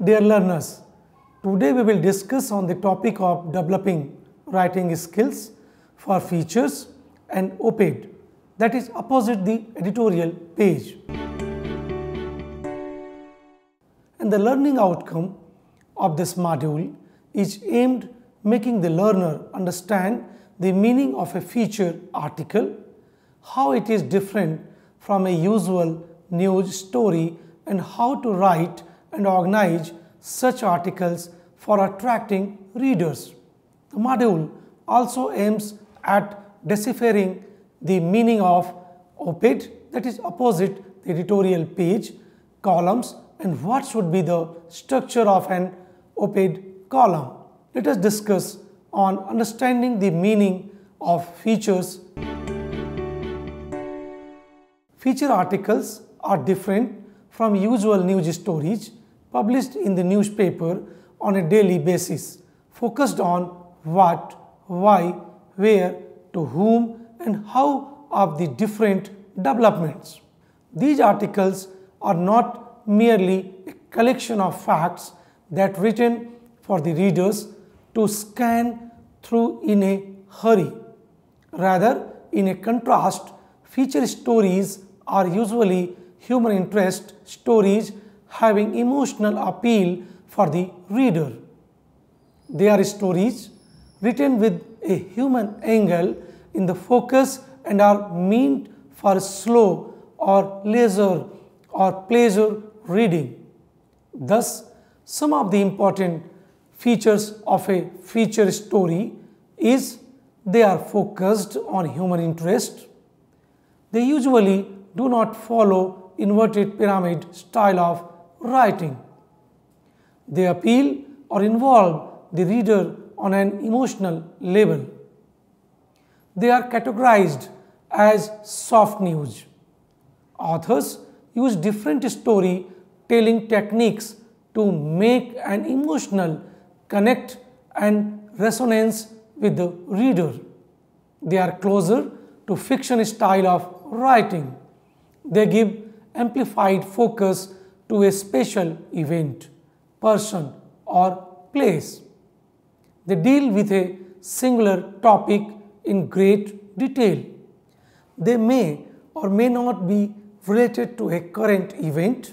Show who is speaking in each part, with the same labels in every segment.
Speaker 1: Dear learners, today we will discuss on the topic of developing writing skills for features and op-ed, that is opposite the editorial page. And the learning outcome of this module is aimed making the learner understand the meaning of a feature article, how it is different from a usual news story, and how to write and organize such articles for attracting readers. The module also aims at deciphering the meaning of op-ed, that is opposite the editorial page, columns, and what should be the structure of an op-ed column. Let us discuss on understanding the meaning of features. Feature articles are different from usual news stories published in the newspaper on a daily basis, focused on what, why, where, to whom, and how of the different developments. These articles are not merely a collection of facts that are written for the readers to scan through in a hurry. Rather, in a contrast, feature stories are usually human interest stories having emotional appeal for the reader. They are stories written with a human angle in the focus and are meant for slow or leisure or pleasure reading. Thus, some of the important features of a feature story is they are focused on human interest. They usually do not follow inverted pyramid style of writing. They appeal or involve the reader on an emotional level. They are categorized as soft news. Authors use different storytelling techniques to make an emotional connect and resonance with the reader. They are closer to fiction style of writing. They give amplified focus to a special event, person, or place. They deal with a singular topic in great detail. They may or may not be related to a current event.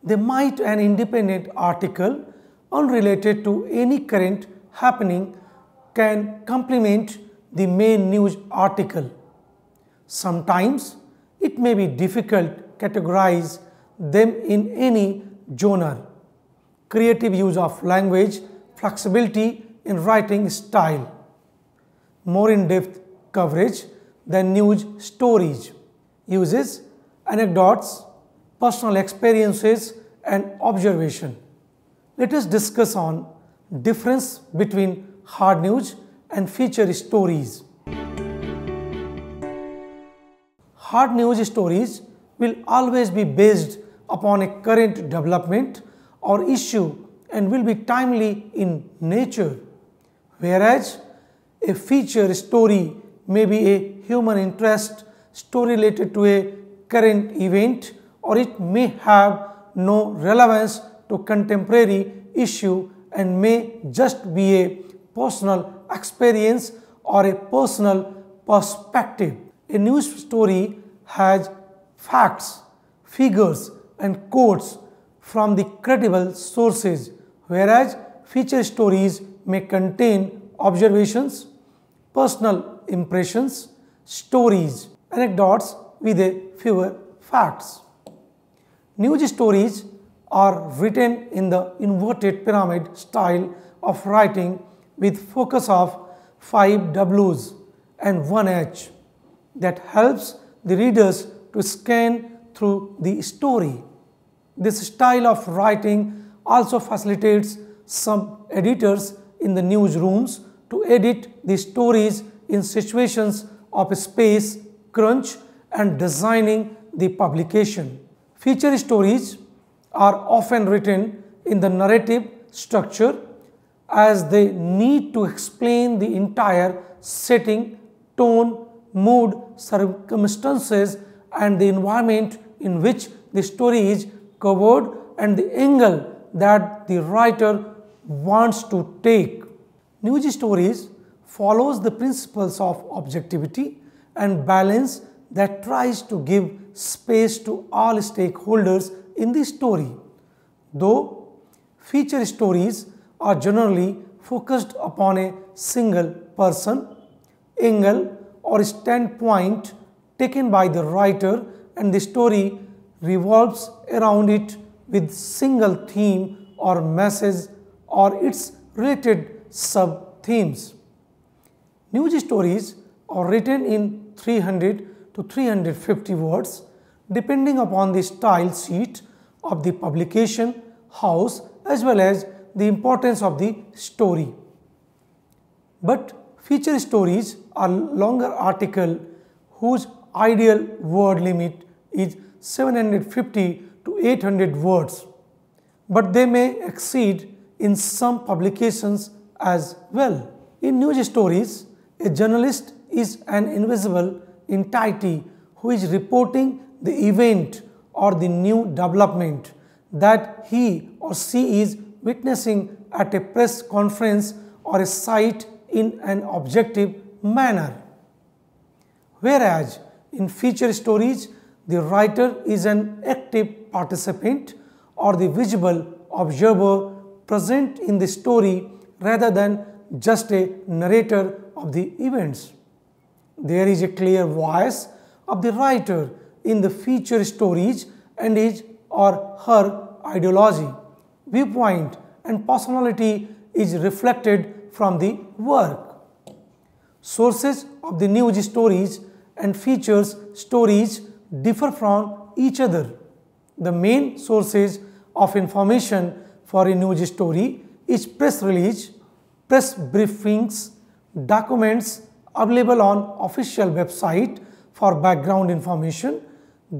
Speaker 1: They might an independent article unrelated to any current happening can complement the main news article. Sometimes it may be difficult to categorize them in any genre. Creative use of language, flexibility in writing style, more in-depth coverage than news stories, uses anecdotes, personal experiences, and observation. Let us discuss on difference between hard news and feature stories. Hard news stories will always be based upon a current development or issue and will be timely in nature, whereas a feature story may be a human interest story related to a current event, or it may have no relevance to contemporary issue and may just be a personal experience or a personal perspective. A news story has facts, figures, and quotes from the credible sources, whereas feature stories may contain observations, personal impressions, stories, anecdotes with a fewer facts. News stories are written in the inverted pyramid style of writing with focus of 5 W's and 1 H that helps the readers to scan through the story. This style of writing also facilitates some editors in the newsrooms to edit the stories in situations of space crunch and designing the publication. Feature stories are often written in the narrative structure as they need to explain the entire setting, tone, mood, circumstances, and the environment in which the story is covered and the angle that the writer wants to take. News stories follows the principles of objectivity and balance that tries to give space to all stakeholders in the story. Though feature stories are generally focused upon a single person, angle or standpoint taken by the writer, and the story revolves around it with single theme or message or its related sub-themes. News stories are written in 300 to 350 words depending upon the style sheet of the publication house as well as the importance of the story. But feature stories are longer articles whose ideal word limit is 750 to 800 words, but they may exceed in some publications as well. In news stories, a journalist is an invisible entity who is reporting the event or the new development that he or she is witnessing at a press conference or a site in an objective manner. Whereas in feature stories, the writer is an active participant or the visible observer present in the story rather than just a narrator of the events. There is a clear voice of the writer in the feature stories and his or her ideology, viewpoint and personality is reflected from the work. Sources of the news stories and features stories differ from each other. The main sources of information for a news story is press release, press briefings, documents available on official website for background information,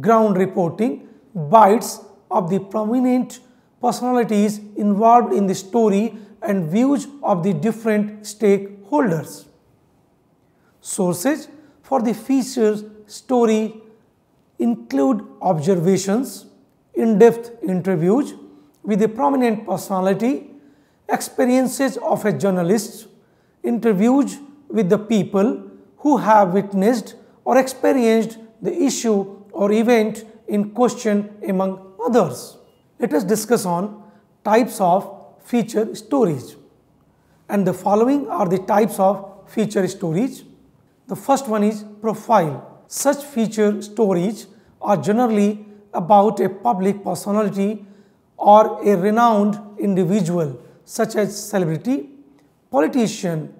Speaker 1: ground reporting, bites of the prominent personalities involved in the story and views of the different stakeholders. Sources for the feature story include observations, in-depth interviews with a prominent personality, experiences of a journalist, interviews with the people who have witnessed or experienced the issue or event in question among others. Let us discuss on types of feature stories. And the following are the types of feature stories. The first one is profile. Such feature stories are generally about a public personality or a renowned individual such as celebrity, politician,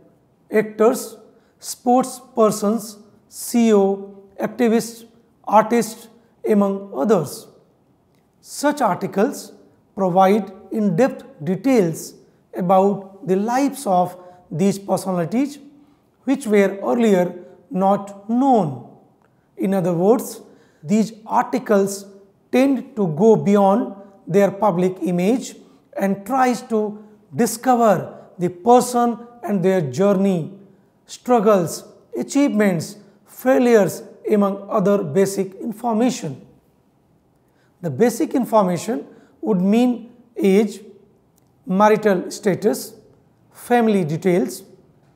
Speaker 1: actors, sports persons, CEO, activists, artists, among others. Such articles provide in-depth details about the lives of these personalities which were earlier not known. In other words, these articles tend to go beyond their public image and tries to discover the person and their journey, struggles, achievements, failures, among other basic information. The basic information would mean age, marital status, family details,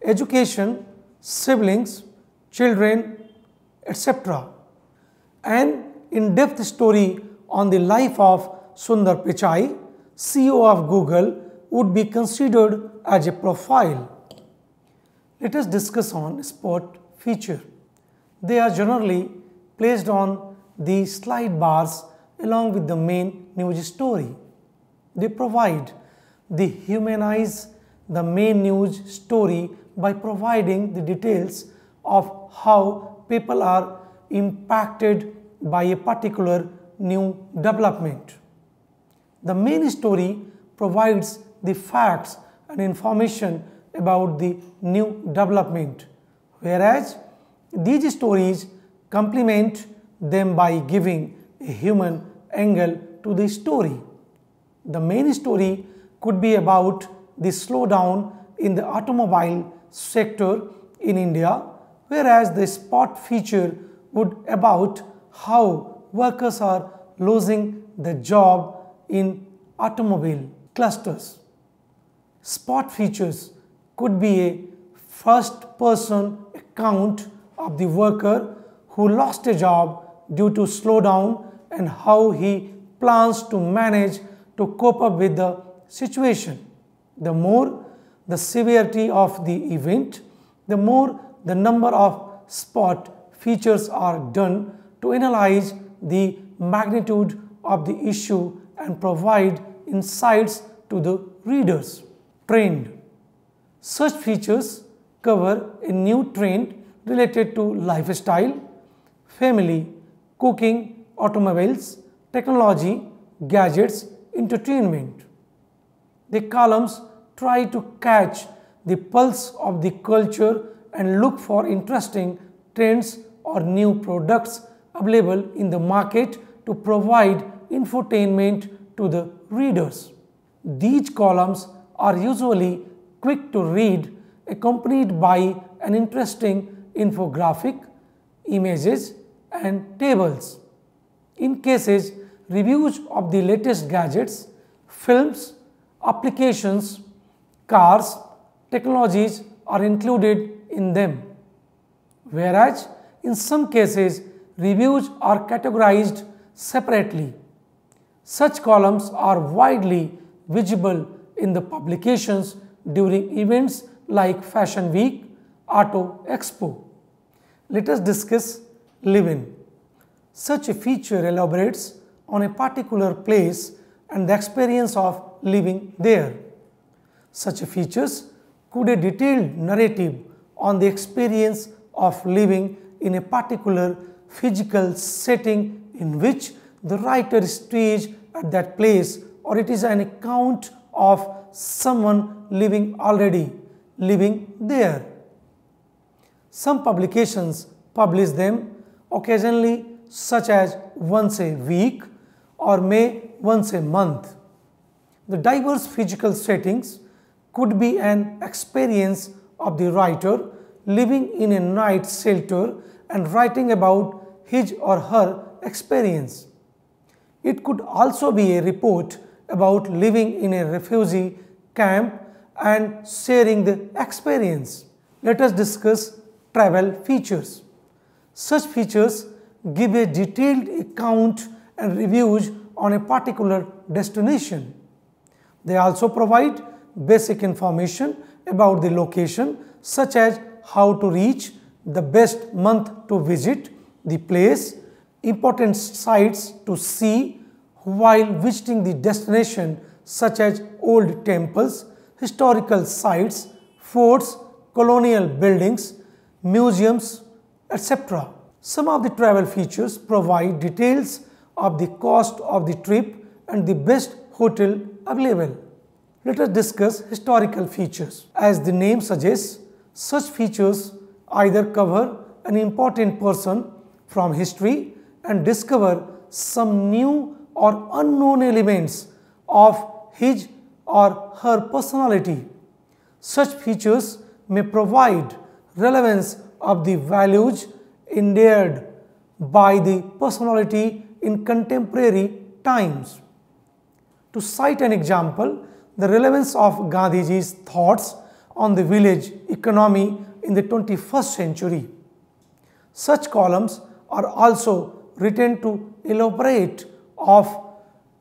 Speaker 1: education, siblings, children, etc. An in-depth story on the life of Sundar Pichai, CEO of Google, would be considered as a profile. Let us discuss on spot feature. They are generally placed on the slide bars along with the main news story. They humanize the main news story by providing the details of how people are impacted by a particular new development. The main story provides the facts and information about the new development, whereas these stories complement them by giving a human angle to the story. The main story could be about the slowdown in the automobile sector in India, whereas the spot feature would about how workers are losing the job in automobile. clusters. Spot features could be a first-person account of the worker who lost a job due to slowdown and how he plans to manage to cope up with the situation. The more the severity of the event, the more the number of spot features are done to analyze the magnitude of the issue and provide insights to the readers. Trend. Such features cover a new trend related to lifestyle, family, cooking, automobiles, technology, gadgets, entertainment. The columns try to catch the pulse of the culture and look for interesting trends or new products available in the market to provide infotainment to the readers. These columns are usually quick to read, accompanied by an interesting infographic, images, and tables. In cases, reviews of the latest gadgets, films, applications, cars, technologies are included in them. Whereas, in some cases, reviews are categorized separately. Such columns are widely visible in the publications during events like Fashion Week, Auto Expo. Let us discuss live-in. Such a feature elaborates on a particular place and the experience of living there. Such features could a detailed narrative on the experience of living in a particular physical setting in which the writer stays at that place, or it is an account of someone living there. Some publications publish them occasionally, such as once a week or may once a month. The diverse physical settings could be an experience of the writer living in a night shelter and writing about his or her experience. It could also be a report about living in a refugee camp and sharing the experience. Let us discuss travel features. Such features give a detailed account and reviews on a particular destination. They also provide basic information about the location, such as how to reach, the best month to visit the place, important sites to see while visiting the destination, such as old temples, historical sites, forts, colonial buildings, museums, etc. Some of the travel features provide details of the cost of the trip and the best hotel available. Let us discuss historical features. As the name suggests, such features either cover an important person from history and discover some new or unknown elements of his or her personality. Such features may provide relevance of the values endeared by the personality in contemporary times. To cite an example, the relevance of Gandhiji's thoughts on the village economy in the 21st century. Such columns are also written to elaborate of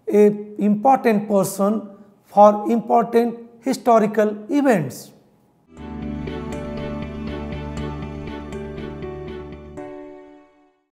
Speaker 1: an important person for important historical events.